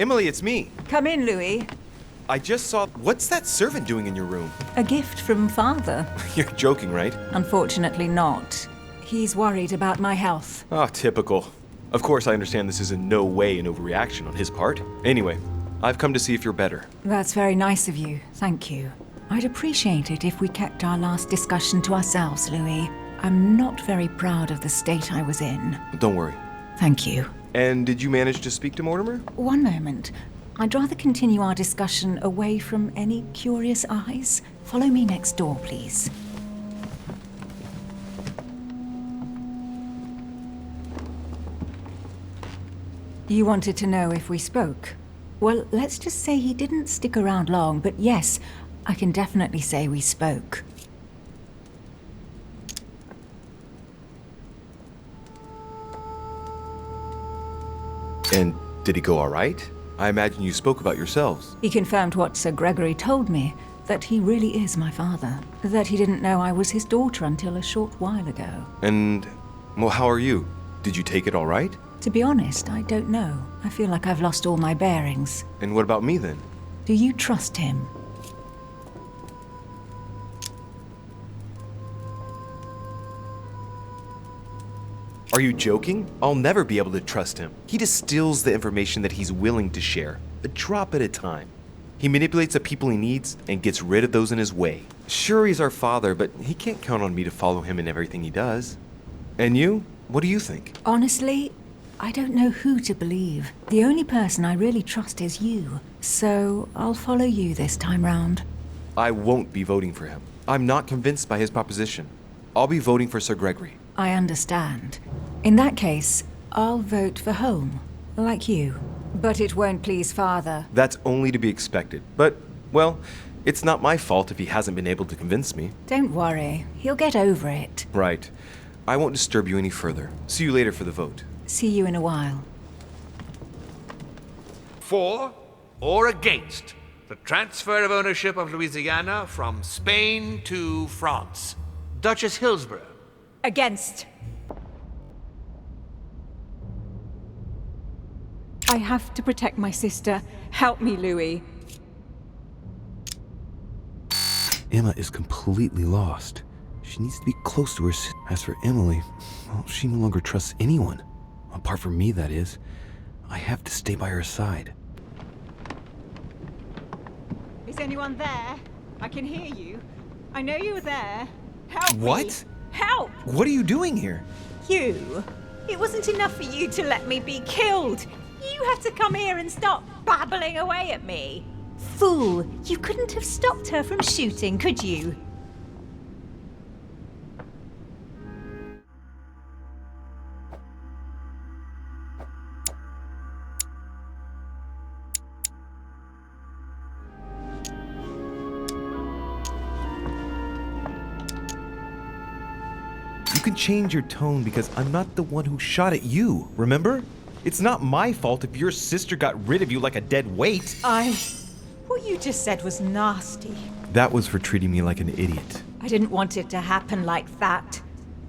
Emily, it's me. Come in, Louis. I just saw... What's that servant doing in your room? A gift from Father. You're joking, right? Unfortunately not. He's worried about my health. Ah, typical. Of course, I understand this is in no way an overreaction on his part. Anyway, I've come to see if you're better. That's very nice of you. Thank you. I'd appreciate it if we kept our last discussion to ourselves, Louis. I'm not very proud of the state I was in. Don't worry. Thank you. And did you manage to speak to Mortimer? One moment. I'd rather continue our discussion away from any curious eyes. Follow me next door, please. You wanted to know if we spoke? Well, let's just say he didn't stick around long, but yes, I can definitely say we spoke. And did he go all right? I imagine you spoke about yourselves. He confirmed what Sir Gregory told me, that he really is my father. That he didn't know I was his daughter until a short while ago. And, well, how are you? Did you take it all right? To be honest, I don't know. I feel like I've lost all my bearings. And what about me then? Do you trust him? Are you joking? I'll never be able to trust him. He distills the information that he's willing to share, a drop at a time. He manipulates the people he needs and gets rid of those in his way. Sure, he's our father, but he can't count on me to follow him in everything he does. And you? What do you think? Honestly, I don't know who to believe. The only person I really trust is you. So I'll follow you this time round. I won't be voting for him. I'm not convinced by his proposition. I'll be voting for Sir Gregory. I understand. In that case, I'll vote for home, like you. But it won't please Father. That's only to be expected. But, well, it's not my fault if he hasn't been able to convince me. Don't worry, he'll get over it. Right. I won't disturb you any further. See you later for the vote. See you in a while. For or against the transfer of ownership of Louisiana from Spain to France? Duchess Hillsborough. Against. I have to protect my sister. Help me, Louis. Emma is completely lost. She needs to be close to her. As for Emily, well, she no longer trusts anyone. Apart from me, that is. I have to stay by her side. Is anyone there? I can hear you. I know you were there. Help me. What? Help! What are you doing here? You! It wasn't enough for you to let me be killed. You had to come here and start babbling away at me. Fool! You couldn't have stopped her from shooting, could you? You can change your tone because I'm not the one who shot at you, remember? It's not my fault if your sister got rid of you like a dead weight. What you just said was nasty. That was for treating me like an idiot. I didn't want it to happen like that.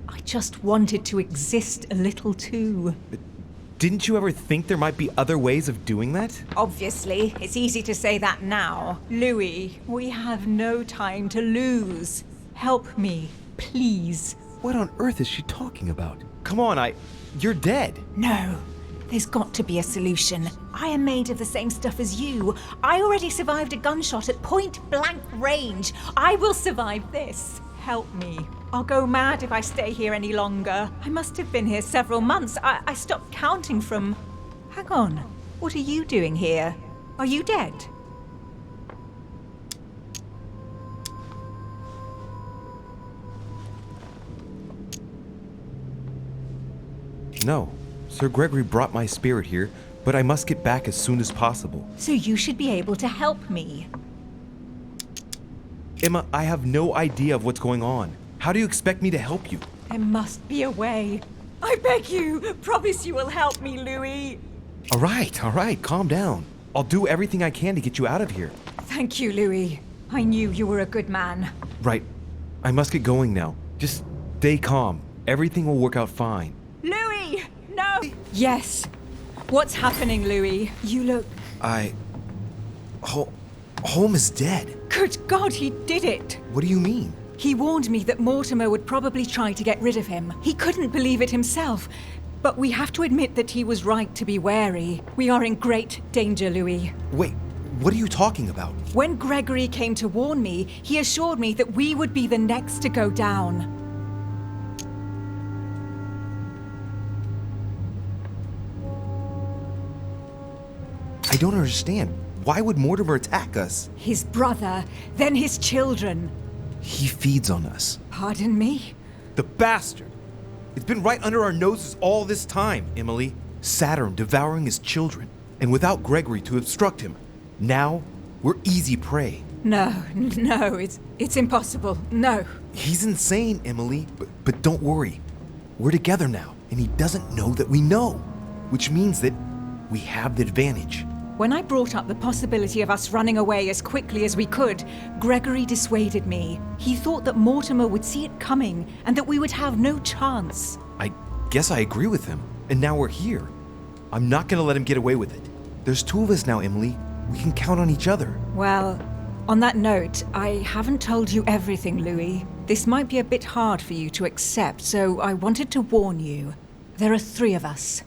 I just wanted to exist a little too. Didn't you ever think there might be other ways of doing that? Obviously, it's easy to say that now. Louis, we have no time to lose. Help me, please. What on earth is she talking about? Come on, you're dead. No, there's got to be a solution. I am made of the same stuff as you. I already survived a gunshot at point-blank range. I will survive this. Help me. I'll go mad if I stay here any longer. I must have been here several months. I stopped counting from... Hang on. What are you doing here? Are you dead? No. Sir Gregory brought my spirit here, but I must get back as soon as possible. So you should be able to help me. Emma, I have no idea of what's going on. How do you expect me to help you? There must be a way. I beg you, promise you will help me, Louis. All right, calm down. I'll do everything I can to get you out of here. Thank you, Louis. I knew you were a good man. Right. I must get going now. Just stay calm. Everything will work out fine. Louis! No! Yes. What's happening, Louis? You look Holm is dead. Good God, he did it! What do you mean? He warned me that Mortimer would probably try to get rid of him. He couldn't believe it himself. But we have to admit that he was right to be wary. We are in great danger, Louis. Wait, what are you talking about? When Gregory came to warn me, he assured me that we would be the next to go down. I don't understand. Why would Mortimer attack us? His brother, then his children. He feeds on us. Pardon me? The bastard! It's been right under our noses all this time, Emily. Saturn devouring his children, and without Gregory to obstruct him. Now, we're easy prey. No, it's impossible. No. He's insane, Emily, but don't worry. We're together now, and he doesn't know that we know, which means that we have the advantage. When I brought up the possibility of us running away as quickly as we could, Gregory dissuaded me. He thought that Mortimer would see it coming and that we would have no chance. I guess I agree with him, and now we're here. I'm not gonna let him get away with it. There's two of us now, Emily. We can count on each other. Well, on that note, I haven't told you everything, Louis. This might be a bit hard for you to accept, so I wanted to warn you. There are 3 of us.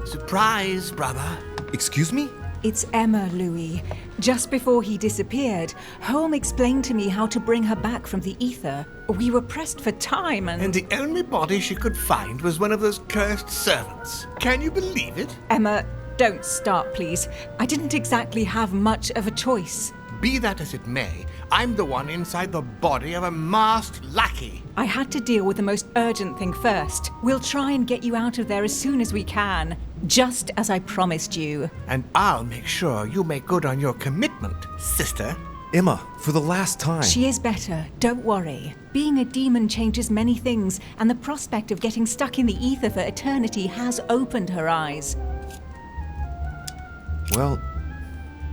Surprise, brother. Excuse me? It's Emma, Louis. Just before he disappeared, Holm explained to me how to bring her back from the ether. We were pressed for time And the only body she could find was one of those cursed servants. Can you believe it? Emma, don't start, please. I didn't exactly have much of a choice. Be that as it may, I'm the one inside the body of a masked lackey. I had to deal with the most urgent thing first. We'll try and get you out of there as soon as we can, just as I promised you. And I'll make sure you make good on your commitment, sister. Emma, for the last time. She is better, don't worry. Being a demon changes many things, and the prospect of getting stuck in the ether for eternity has opened her eyes. Well,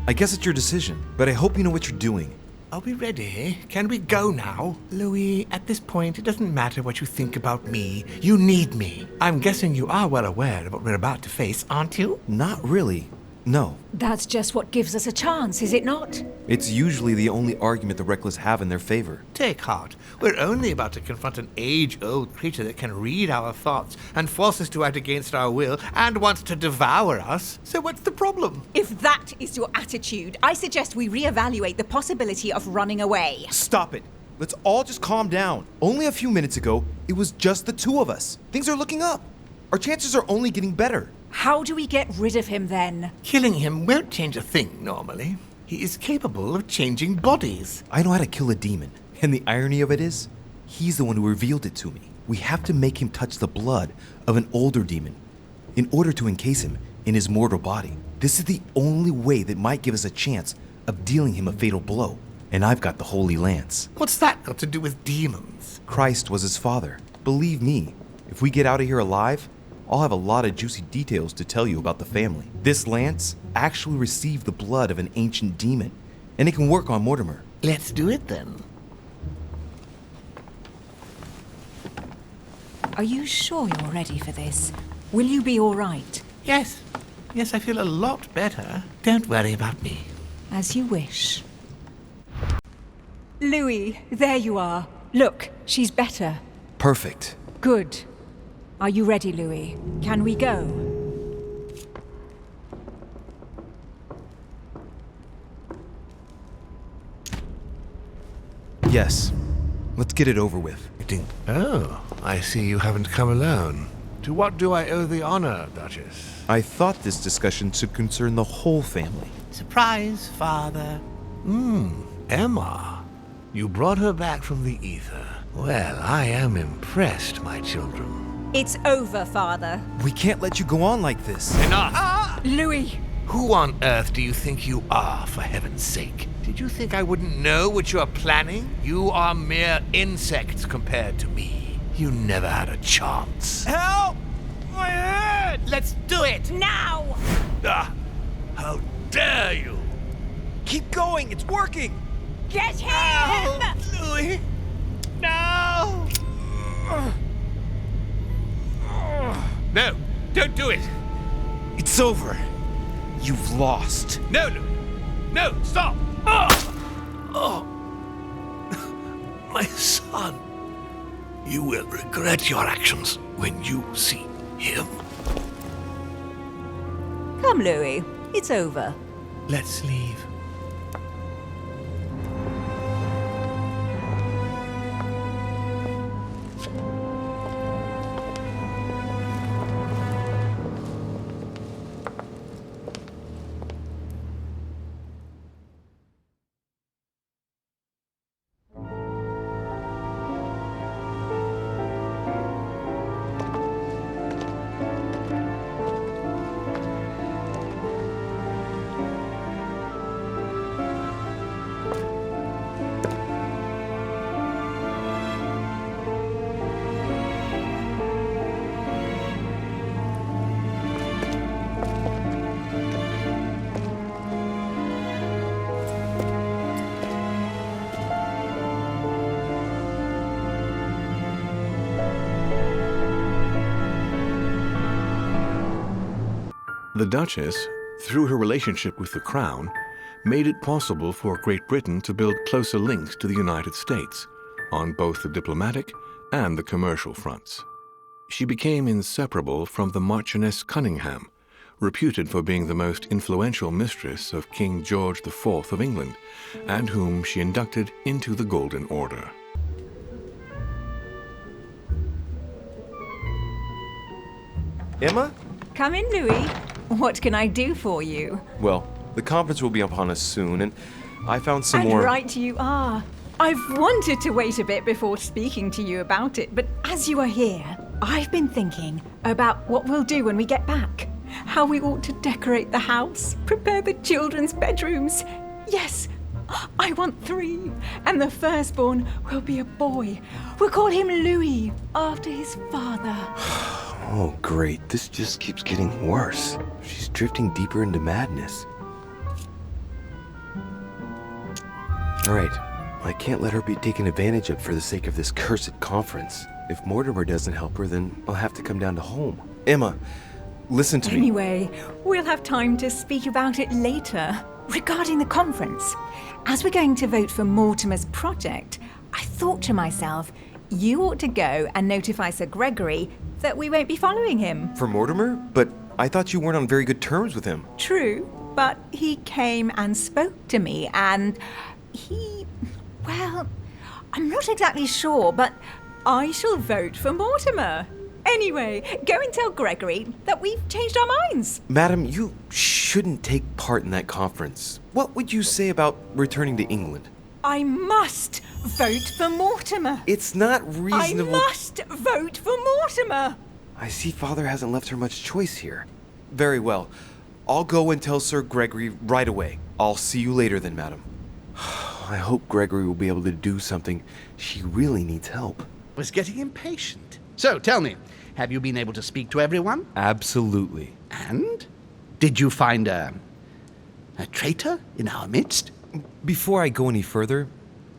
I guess it's your decision, but I hope you know what you're doing. Are we ready? Can we go now? Louis, at this point, it doesn't matter what you think about me. You need me. I'm guessing you are well aware of what we're about to face, aren't you? Not really. No. That's just what gives us a chance, is it not? It's usually the only argument the reckless have in their favor. Take heart. We're only about to confront an age-old creature that can read our thoughts and force us to act against our will and wants to devour us. So what's the problem? If that is your attitude, I suggest we reevaluate the possibility of running away. Stop it. Let's all just calm down. Only a few minutes ago, it was just the 2 of us. Things are looking up. Our chances are only getting better. How do we get rid of him then? Killing him won't change a thing, normally. He is capable of changing bodies. I know how to kill a demon, and the irony of it is, he's the one who revealed it to me. We have to make him touch the blood of an older demon in order to encase him in his mortal body. This is the only way that might give us a chance of dealing him a fatal blow. And I've got the Holy Lance. What's that got to do with demons? Christ was his father. Believe me, if we get out of here alive, I'll have a lot of juicy details to tell you about the family. This lance actually received the blood of an ancient demon, and it can work on Mortimer. Let's do it then. Are you sure you're ready for this? Will you be all right? Yes, I feel a lot better. Don't worry about me. As you wish. Louis, there you are. Look, she's better. Perfect. Good. Are you ready, Louis? Can we go? Yes. Let's get it over with. Oh, I see you haven't come alone. To what do I owe the honor, Duchess? I thought this discussion should concern the whole family. Surprise, Father. Emma. You brought her back from the ether. Well, I am impressed, my children. It's over, Father. We can't let you go on like this. Enough! Louis! Who on earth do you think you are, for heaven's sake? Did you think I wouldn't know what you are planning? You are mere insects compared to me. You never had a chance. Help! My head! Let's do it! Now! Ah, how dare you! Keep going, it's working! Get him! Louis! No! No! Don't do it! It's over. You've lost. No, Louis! No, stop! Oh! My son! You will regret your actions when you see him. Come, Louis. It's over. Let's leave. The Duchess, through her relationship with the Crown, made it possible for Great Britain to build closer links to the United States on both the diplomatic and the commercial fronts. She became inseparable from the Marchioness Cunningham, reputed for being the most influential mistress of King George IV of England, and whom she inducted into the Golden Order. Emma? Come in, Louis. What can I do for you? Well, the conference will be upon us soon, and I found some And more... right you are. I've wanted to wait a bit before speaking to you about it, but as you are here, I've been thinking about what we'll do when we get back. How we ought to decorate the house, prepare the children's bedrooms. Yes, I want 3, and the firstborn will be a boy. We'll call him Louis, after his father. Oh, great. This just keeps getting worse. She's drifting deeper into madness. All right. I can't let her be taken advantage of for the sake of this cursed conference. If Mortimer doesn't help her, then I'll have to come down to home. Emma, listen to me. Anyway, we'll have time to speak about it later. Regarding the conference, as we're going to vote for Mortimer's project, I thought to myself, you ought to go and notify Sir Gregory that we won't be following him. For Mortimer? But I thought you weren't on very good terms with him. True, but he came and spoke to me, and well, I'm not exactly sure, but I shall vote for Mortimer. Anyway, go and tell Gregory that we've changed our minds. Madam, you shouldn't take part in that conference. What would you say about returning to England? I must vote for Mortimer. It's not reasonable... I must vote for Mortimer. I see Father hasn't left her much choice here. Very well. I'll go and tell Sir Gregory right away. I'll see you later then, madam. I hope Gregory will be able to do something. She really needs help. Was getting impatient. So, tell me, have you been able to speak to everyone? Absolutely. And? Did you find a traitor in our midst? Before I go any further,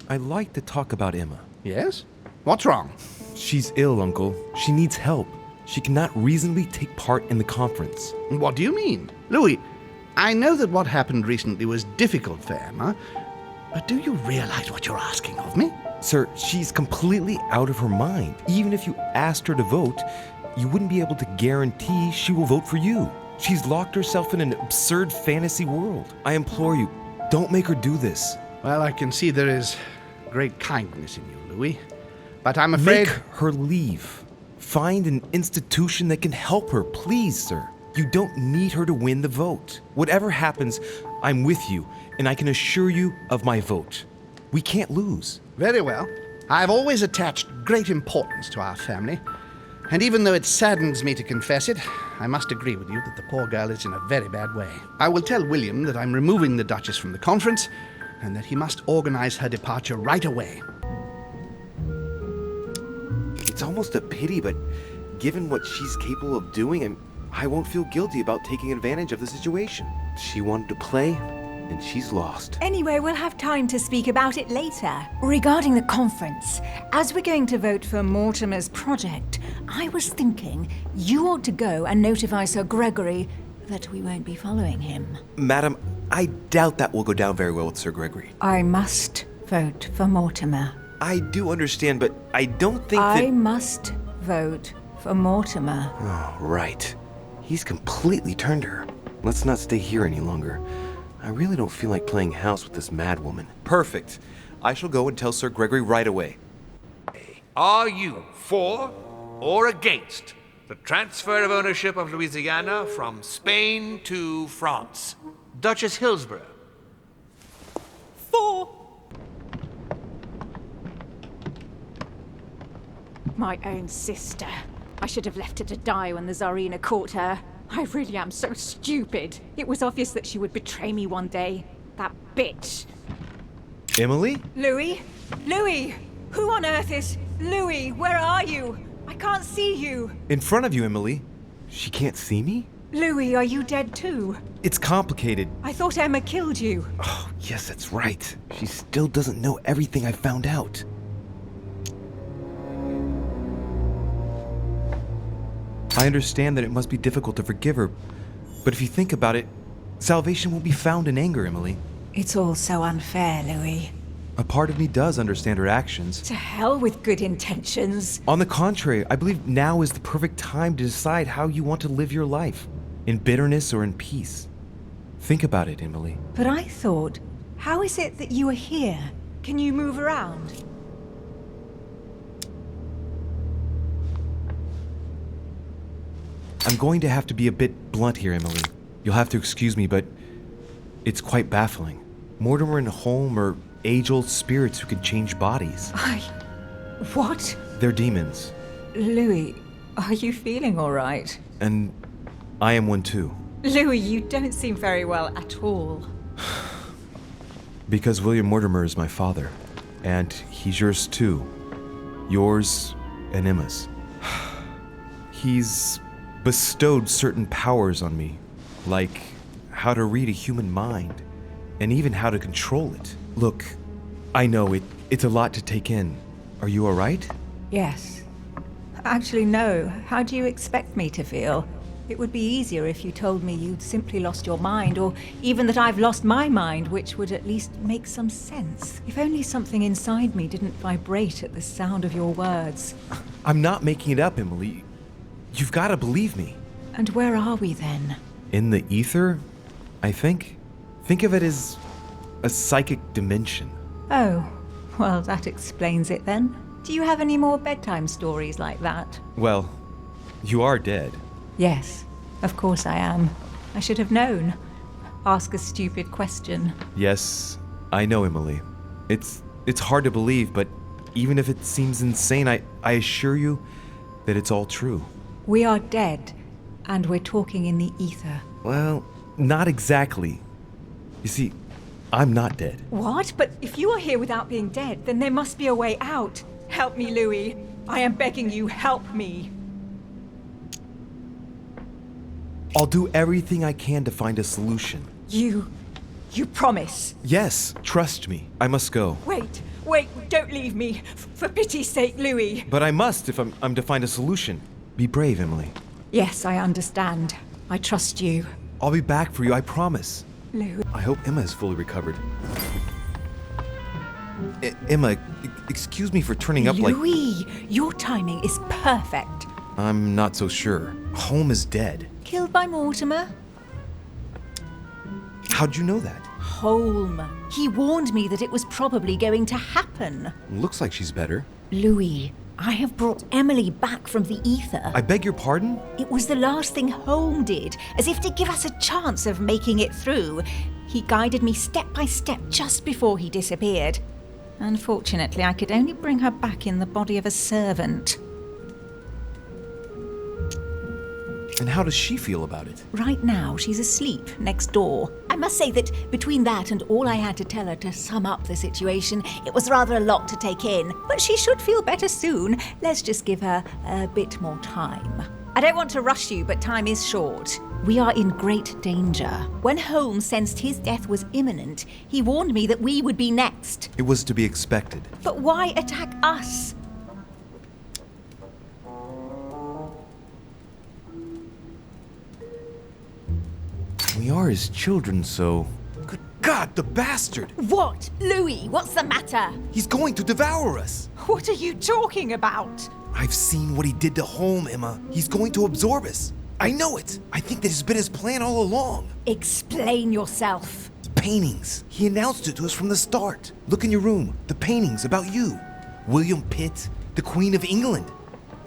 I'd like to talk about Emma. Yes? What's wrong? She's ill, Uncle. She needs help. She cannot reasonably take part in the conference. What do you mean? Louis, I know that what happened recently was difficult for Emma, but do you realize what you're asking of me? Sir, she's completely out of her mind. Even if you asked her to vote, you wouldn't be able to guarantee she will vote for you. She's locked herself in an absurd fantasy world. I implore you, don't make her do this. Well, I can see there is great kindness in you, Louis, but I'm afraid... Make her leave. Find an institution that can help her, please, sir. You don't need her to win the vote. Whatever happens, I'm with you, and I can assure you of my vote. We can't lose. Very well. I've always attached great importance to our family, and even though it saddens me to confess it, I must agree with you that the poor girl is in a very bad way. I will tell William that I'm removing the Duchess from the conference, and that he must organize her departure right away. It's almost a pity, but given what she's capable of doing, I won't feel guilty about taking advantage of the situation. She wanted to play, and she's lost. Anyway, we'll have time to speak about it later. Regarding the conference, as we're going to vote for Mortimer's project, I was thinking you ought to go and notify Sir Gregory that we won't be following him. Madam, I doubt that will go down very well with Sir Gregory. I must vote for Mortimer. I do understand, but I don't think I that... must vote for Mortimer. Oh, right. He's completely turned her. Let's not stay here any longer. I really don't feel like playing house with this mad woman. Perfect. I shall go and tell Sir Gregory right away. Are you for or against the transfer of ownership of Louisiana from Spain to France? Duchess Hillsborough. For My own sister. I should have left her to die when the Tsarina caught her. I really am so stupid. It was obvious that she would betray me one day. That bitch. Emily? Louis? Louis! Who on earth is... Louis, where are you? I can't see you. In front of you, Emily. She can't see me? Louis, are you dead too? It's complicated. I thought Emma killed you. Oh, yes, that's right. She still doesn't know everything I found out. I understand that it must be difficult to forgive her, but if you think about it, salvation won't be found in anger, Emily. It's all so unfair, Louis. A part of me does understand her actions. To hell with good intentions. On the contrary, I believe now is the perfect time to decide how you want to live your life, in bitterness or in peace. Think about it, Emily. But I thought, how is it that you are here? Can you move around? I'm going to have to be a bit blunt here, Emily. You'll have to excuse me, but it's quite baffling. Mortimer and Holm are age-old spirits who can change bodies. What? They're demons, Louis, are you feeling all right? and I am one too. Louis, you don't seem very well at all. Because William Mortimer is my father, and he's yours too. Yours and Emma's. He's bestowed certain powers on me, like how to read a human mind, and even how to control it. Look, I know it's a lot to take in. Are you alright? Yes. Actually, no. How do you expect me to feel? It would be easier if you told me you'd simply lost your mind, or even that I've lost my mind, which would at least make some sense. If only something inside me didn't vibrate at the sound of your words. I'm not making it up, Emily. You've got to believe me. And where are we then? In the ether, I think. Think of it as a psychic dimension. Oh, well, that explains it then. Do you have any more bedtime stories like that? Well, you are dead. Yes, of course I am. I should have known. Ask a stupid question. Yes, I know, Emily. It's hard to believe, but even if it seems insane, I assure you that it's all true. We are dead, and we're talking in the ether. Well, not exactly. You see, I'm not dead. What? But if you are here without being dead, then there must be a way out. Help me, Louis. I am begging you, help me. I'll do everything I can to find a solution. You promise? Yes, trust me. I must go. Wait, don't leave me. For pity's sake, Louis. But I must if I'm to find a solution. Be brave, Emily. Yes, I understand. I trust you. I'll be back for you, I promise. Louis. I hope Emma is fully recovered. Emma, excuse me for turning up like... Louis, your timing is perfect. I'm not so sure. Holm is dead. Killed by Mortimer? How'd you know that? Holm. He warned me that it was probably going to happen. Looks like she's better. Louis, I have brought Emily back from the ether. I beg your pardon? It was the last thing Holm did, as if to give us a chance of making it through. He guided me step by step just before he disappeared. Unfortunately, I could only bring her back in the body of a servant. And how does she feel about it? Right now, she's asleep next door. I must say that between that and all I had to tell her to sum up the situation, it was rather a lot to take in. But she should feel better soon. Let's just give her a bit more time. I don't want to rush you, but time is short. We are in great danger. When Holmes sensed his death was imminent, he warned me that we would be next. It was to be expected. But why attack us? We are his children, so... Good God, the bastard! What? Louis, what's the matter? He's going to devour us! What are you talking about? I've seen what he did to home, Emma. He's going to absorb us. I know it. I think that has been his plan all along. Explain yourself. Paintings. He announced it to us from the start. Look in your room. The paintings about you. William Pitt, the Queen of England.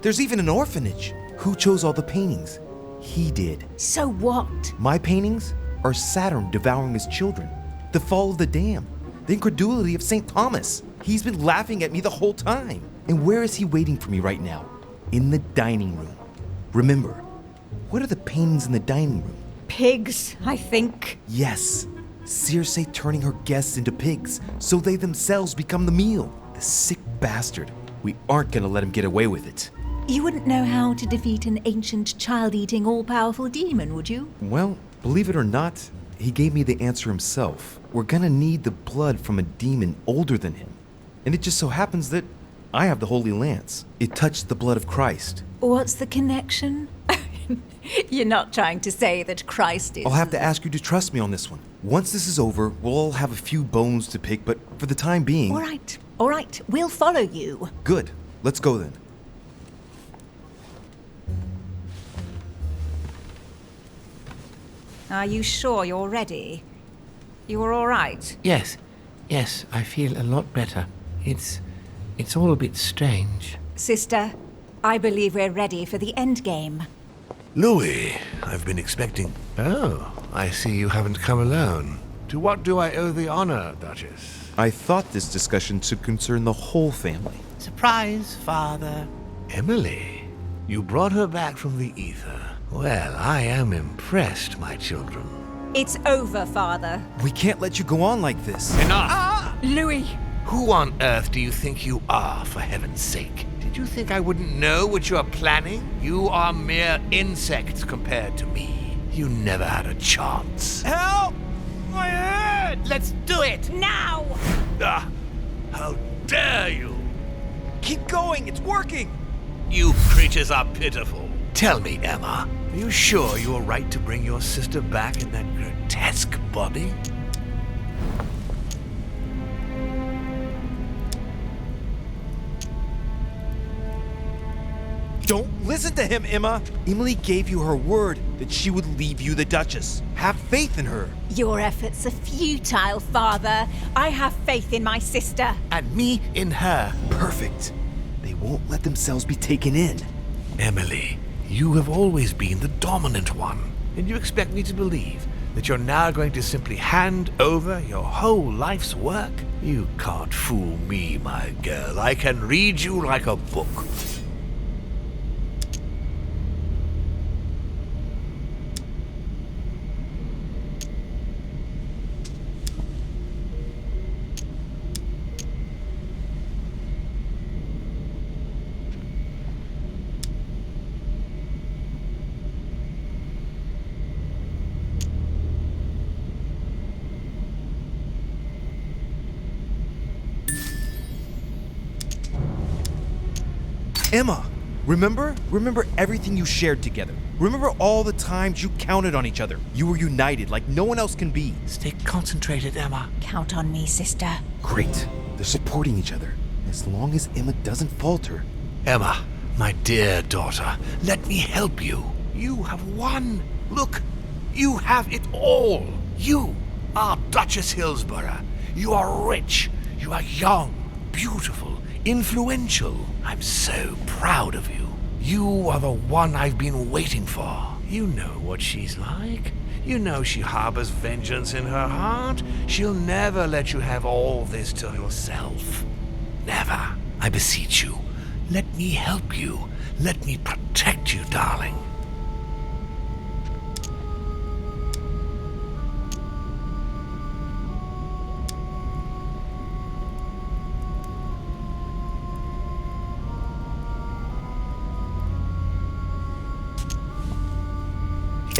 There's even an orphanage. Who chose all the paintings? He did. So what? My paintings are Saturn devouring his children. The fall of the dam. The incredulity of St. Thomas. He's been laughing at me the whole time. And where is he waiting for me right now? In the dining room. Remember, what are the paintings in the dining room? Pigs, I think. Yes, Circe turning her guests into pigs so they themselves become the meal. The sick bastard. We aren't gonna let him get away with it. You wouldn't know how to defeat an ancient, child-eating, all-powerful demon, would you? Well, believe it or not, he gave me the answer himself. We're gonna need the blood from a demon older than him. And it just so happens that I have the Holy Lance. It touched the blood of Christ. What's the connection? You're not trying to say that Christ is... I'll have to ask you to trust me on this one. Once this is over, we'll all have a few bones to pick, but for the time being... All right, we'll follow you. Good. Let's go then. Are you sure you're ready? You were all right? Yes, I feel a lot better. It's all a bit strange. Sister, I believe we're ready for the end game. Louis, I've been expecting... Oh, I see you haven't come alone. To what do I owe the honor, Duchess? I thought this discussion should concern the whole family. Surprise, Father. Emily, you brought her back from the ether. Well, I am impressed, my children. It's over, Father. We can't let you go on like this. Enough! Louis! Who on earth do you think you are, for heaven's sake? Did you think I wouldn't know what you are planning? You are mere insects compared to me. You never had a chance. Help! My head! Let's do it! Now! Ah, how dare you! Keep going, it's working! You creatures are pitiful. Tell me, Emma, are you sure you are right to bring your sister back in that grotesque body? Don't listen to him, Emma! Emily gave you her word that she would leave you the Duchess. Have faith in her. Your efforts are futile, Father. I have faith in my sister. And me in her. Perfect. They won't let themselves be taken in. Emily, you have always been the dominant one, and you expect me to believe that you're now going to simply hand over your whole life's work? You can't fool me, my girl. I can read you like a book. Emma, remember? Remember everything you shared together. Remember all the times you counted on each other. You were united like no one else can be. Stay concentrated, Emma. Count on me, sister. Great. They're supporting each other. As long as Emma doesn't falter. Emma, my dear daughter, let me help you. You have won. Look, you have it all. You are Duchess Hillsborough. You are rich. You are young, beautiful, influential. I'm so proud of you. You are the one I've been waiting for. You know what she's like. You know she harbors vengeance in her heart. She'll never let you have all this to yourself. Never. I beseech you. Let me help you. Let me protect you, darling.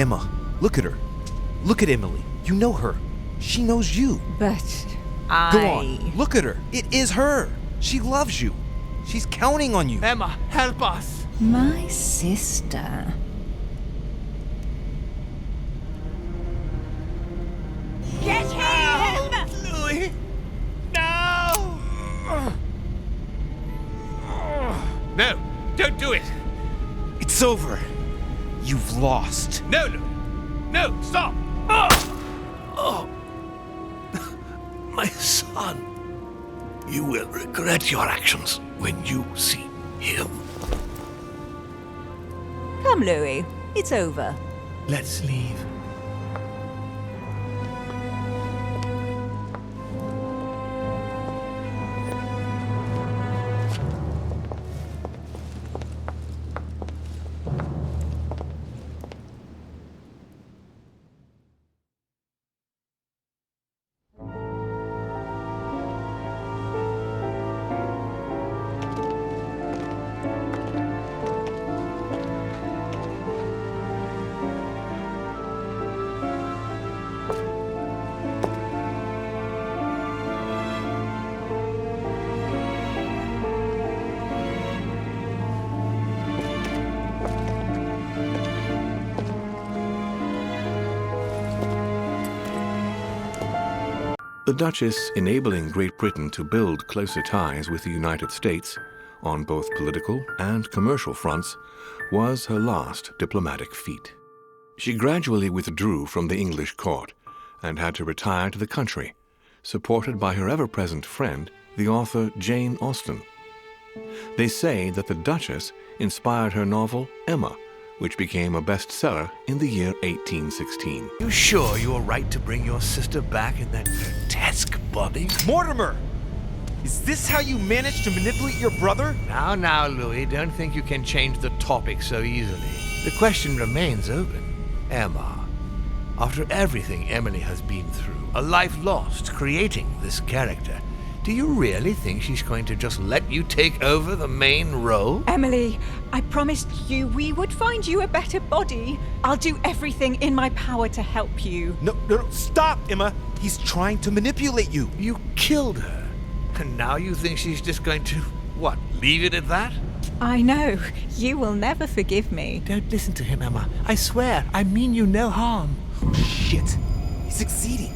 Emma, look at her. Look at Emily. You know her. She knows you. But Go on. Look at her. It is her. She loves you. She's counting on you. Emma, help us! My sister. Get him! Louis! No! No, don't do it! It's over. You've lost. No, Louis! No, stop! Oh! My son! You will regret your actions when you see him. Come, Louis. It's over. Let's leave. The Duchess enabling Great Britain to build closer ties with the United States on both political and commercial fronts was her last diplomatic feat. She gradually withdrew from the English court and had to retire to the country, supported by her ever-present friend, the author Jane Austen. They say that the Duchess inspired her novel Emma, which became a bestseller in the year 1816. You sure you were right to bring your sister back in that grotesque body? Mortimer! Is this how you managed to manipulate your brother? Now, Louis, don't think you can change the topic so easily. The question remains open. Emma, after everything Emily has been through, a life lost creating this character, do you really think she's going to just let you take over the main role? Emily, I promised you we would find you a better body. I'll do everything in my power to help you. No, stop, Emma. He's trying to manipulate you. You killed her. And now you think she's just going to, what, leave it at that? I know. You will never forgive me. Don't listen to him, Emma. I swear, I mean you no harm. Shit. He's succeeding.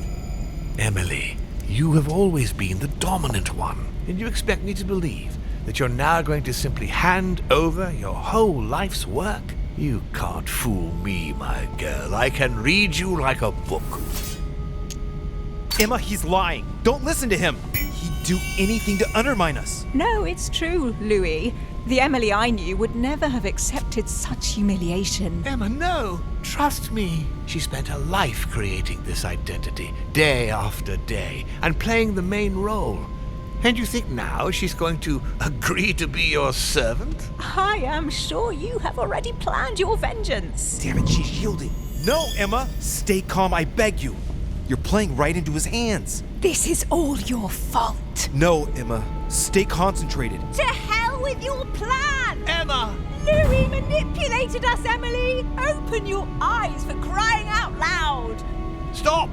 Emily, you have always been the dominant one, and you expect me to believe that you're now going to simply hand over your whole life's work? You can't fool me, my girl. I can read you like a book. Emma, he's lying. Don't listen to him. He'd do anything to undermine us. No, it's true, Louis. The Emily I knew would never have accepted such humiliation. Emma, no! Trust me. She spent her life creating this identity, day after day, and playing the main role. And you think now she's going to agree to be your servant? I am sure you have already planned your vengeance. Damn it, she's yielding. No, Emma. Stay calm, I beg you. You're playing right into his hands. This is all your fault. No, Emma. Stay concentrated. To hell with your plan! Emma! Louis manipulated us, Emily! Open your eyes for crying out loud! Stop!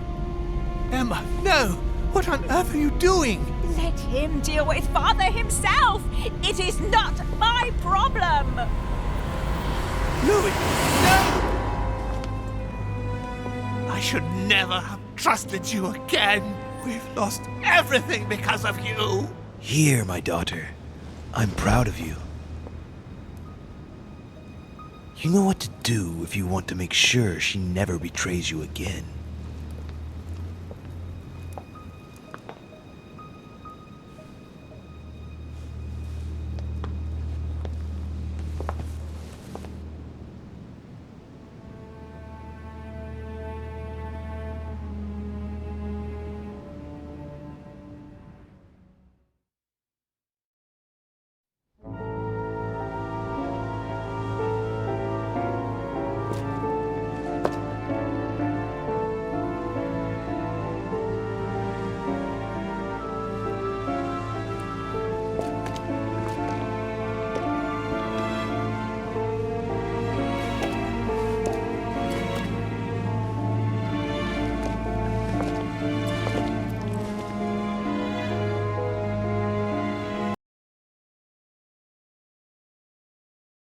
Emma, no! What on earth are you doing? Let him deal with Father himself! It is not my problem! Louis, no! I should never have trusted you again. We've lost everything because of you. Here, my daughter. I'm proud of you. You know what to do if you want to make sure she never betrays you again.